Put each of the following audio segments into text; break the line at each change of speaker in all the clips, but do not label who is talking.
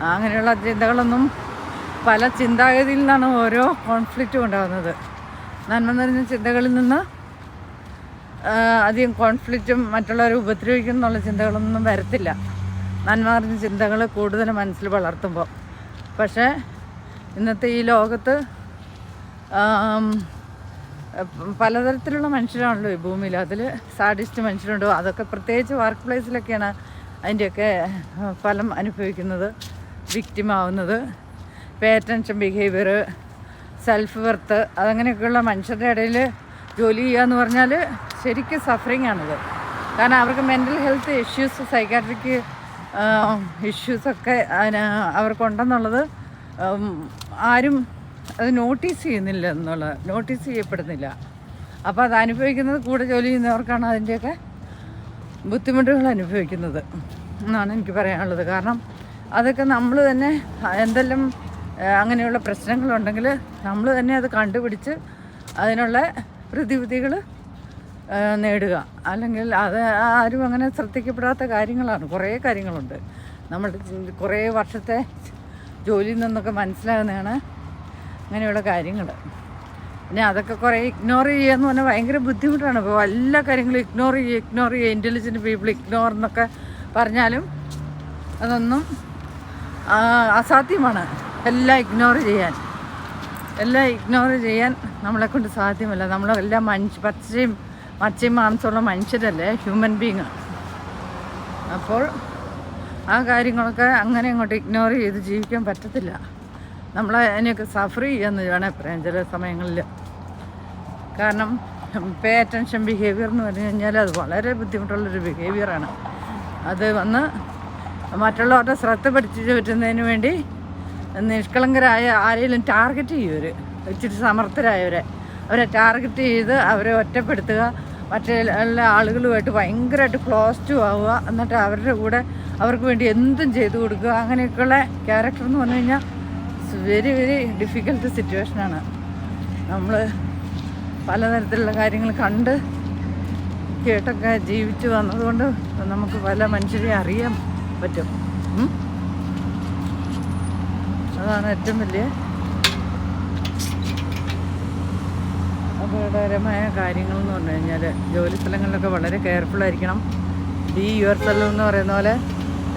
അങ്ങനെയുള്ള ചിന്തകളൊന്നും പല ചിന്താഗതിയിൽ നിന്നാണ് ഓരോ കോൺഫ്ലിക്റ്റും ഉണ്ടാകുന്നത്. നന്മ നിറഞ്ഞ ചിന്തകളിൽ നിന്ന് അധികം കോൺഫ്ലിക്റ്റും മറ്റുള്ളവരെ ഉപദ്രവിക്കും എന്നുള്ള ചിന്തകളൊന്നും വരത്തില്ല നന്മ നിറഞ്ഞ ചിന്തകൾ കൂടുതൽ മനസ്സിൽ വളർത്തുമ്പോൾ. പക്ഷേ ഇന്നത്തെ ഈ ലോകത്ത് പലതരത്തിലുള്ള മനുഷ്യരാണല്ലോ ഈ ഭൂമിയിൽ. അതിൽ സാഡിസ്റ്റ് മനുഷ്യരുണ്ട്. അതൊക്കെ പ്രത്യേകിച്ച് വർക്ക് പ്ലേസിലൊക്കെയാണ് അതിൻ്റെയൊക്കെ ഫലം അനുഭവിക്കുന്നത്, വിക്റ്റിമാവുന്നത്. Pay attention behaviour, self worth, അതങ്ങനെയൊക്കെയുള്ള മനുഷ്യരുടെ ഇടയിൽ ജോലി ചെയ്യുക എന്ന് പറഞ്ഞാൽ ശരിക്കും സഫറിങ് ആണിത്. കാരണം അവർക്ക് മെൻ്റൽ ഹെൽത്ത് ഇഷ്യൂസ്, സൈക്കാട്രിക് ഇഷ്യൂസൊക്കെ അവർക്കുണ്ടെന്നുള്ളത് ആരും അത് നോട്ടീസ് ചെയ്യുന്നില്ല നോട്ടീസ് ചെയ്യപ്പെടുന്നില്ല. അപ്പോൾ അത് അനുഭവിക്കുന്നത് കൂടെ ജോലി ചെയ്യുന്നവർക്കാണ് അതിൻ്റെയൊക്കെ ബുദ്ധിമുട്ടുകൾ അനുഭവിക്കുന്നത് എന്നാണ് എനിക്ക് പറയാനുള്ളത്. കാരണം അതൊക്കെ നമ്മൾ തന്നെ എന്തെല്ലാം അങ്ങനെയുള്ള പ്രശ്നങ്ങളുണ്ടെങ്കിൽ നമ്മൾ തന്നെ അത് കണ്ടുപിടിച്ച് അതിനുള്ള പ്രതിവിധികൾ നേടുക. അല്ലെങ്കിൽ അത് ആരും അങ്ങനെ ശ്രദ്ധിക്കപ്പെടാത്ത കാര്യങ്ങളാണ്. കുറേ കാര്യങ്ങളുണ്ട് നമ്മുടെ കുറേ വർഷത്തെ ജോലിയിൽ നിന്നൊക്കെ മനസ്സിലാകുന്നതാണ് അങ്ങനെയുള്ള കാര്യങ്ങൾ. പിന്നെ അതൊക്കെ കുറേ ഇഗ്നോർ ചെയ്യുക എന്ന് പറഞ്ഞാൽ ഭയങ്കര ബുദ്ധിമുട്ടാണ്. ഇപ്പോൾ എല്ലാ കാര്യങ്ങളും ഇഗ്നോർ ചെയ്യുക ഇൻ്റലിജൻറ്റ് പീപ്പിൾ ഇഗ്നോർ എന്നൊക്കെ പറഞ്ഞാലും അതൊന്നും അസാധ്യമാണ്. എല്ലാം ഇഗ്നോർ ചെയ്യാൻ നമ്മളെക്കൊണ്ട് സാധ്യമല്ല. നമ്മളെല്ലാം മച്ചയും മാംസമുള്ള മനുഷ്യരല്ലേ, ഹ്യൂമൻ ബീങ്. അപ്പോൾ ആ കാര്യങ്ങളൊക്കെ അങ്ങനെ അങ്ങോട്ട് ഇഗ്നോർ ചെയ്ത് ജീവിക്കാൻ പറ്റത്തില്ല. നമ്മൾ അതിനെയൊക്കെ സഫർ ചെയ്യാമെന്ന് വേണേൽ പറയാം ചില സമയങ്ങളിൽ. കാരണം പേ അറ്റൻഷൻ ബിഹേവിയർ എന്ന് പറഞ്ഞു കഴിഞ്ഞാൽ അത് വളരെ ബുദ്ധിമുട്ടുള്ളൊരു ബിഹേവിയറാണ്. അത് വന്ന് മറ്റുള്ളവരുടെ ശ്രദ്ധ പിടിച്ചു പറ്റുന്നതിന് വേണ്ടി നിഷ്കളങ്കരായ ആരെങ്കിലും ടാർഗറ്റ് ചെയ്യും. ഇച്ചിരി അവരെ ടാർഗറ്റ് ചെയ്ത് അവരെ ഒറ്റപ്പെടുത്തുക, മറ്റുള്ള ആളുകളുമായിട്ട് ഭയങ്കരമായിട്ട് ക്ലോസ് ആവുക, എന്നിട്ട് അവരുടെ കൂടെ അവർക്ക് വേണ്ടി എന്തും ചെയ്തു കൊടുക്കുക. അങ്ങനെയൊക്കെയുള്ള ക്യാരക്ടർ എന്ന് പറഞ്ഞു കഴിഞ്ഞാൽ വെരി വെരി ഡിഫിക്കൽട്ട് സിറ്റുവേഷനാണ്. നമ്മൾ പലതരത്തിലുള്ള കാര്യങ്ങൾ കണ്ട് കേട്ടൊക്കെ ജീവിച്ചു വന്നതുകൊണ്ട് നമുക്ക് പല മനുഷ്യരെ അറിയാൻ പറ്റും. അതാണ് ഏറ്റവും വലിയ അപകടകരമായ കാര്യങ്ങളെന്ന് പറഞ്ഞു കഴിഞ്ഞാൽ. ജോലി സ്ഥലങ്ങളിലൊക്കെ വളരെ കെയർഫുള്ളായിരിക്കണം. ബി യുവർ സെൽഫ് എന്ന് പറയുന്ന പോലെ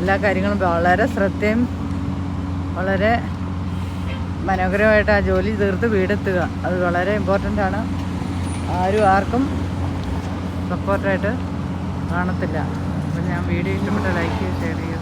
എല്ലാ കാര്യങ്ങളും വളരെ ശ്രദ്ധയും വളരെ മനോഹരമായിട്ട് ആ ജോലി തീർത്ത് വീടെത്തുക. അത് വളരെ ഇമ്പോർട്ടൻ്റ് ആണ്. ആർക്കും സപ്പോർട്ടായിട്ട് കാണത്തില്ല. അപ്പോൾ ഞാൻ വീഡിയോ ഇഷ്ടപ്പെട്ട ലൈക്ക് ചെയ്യുക, ഷെയർ ചെയ്യുക.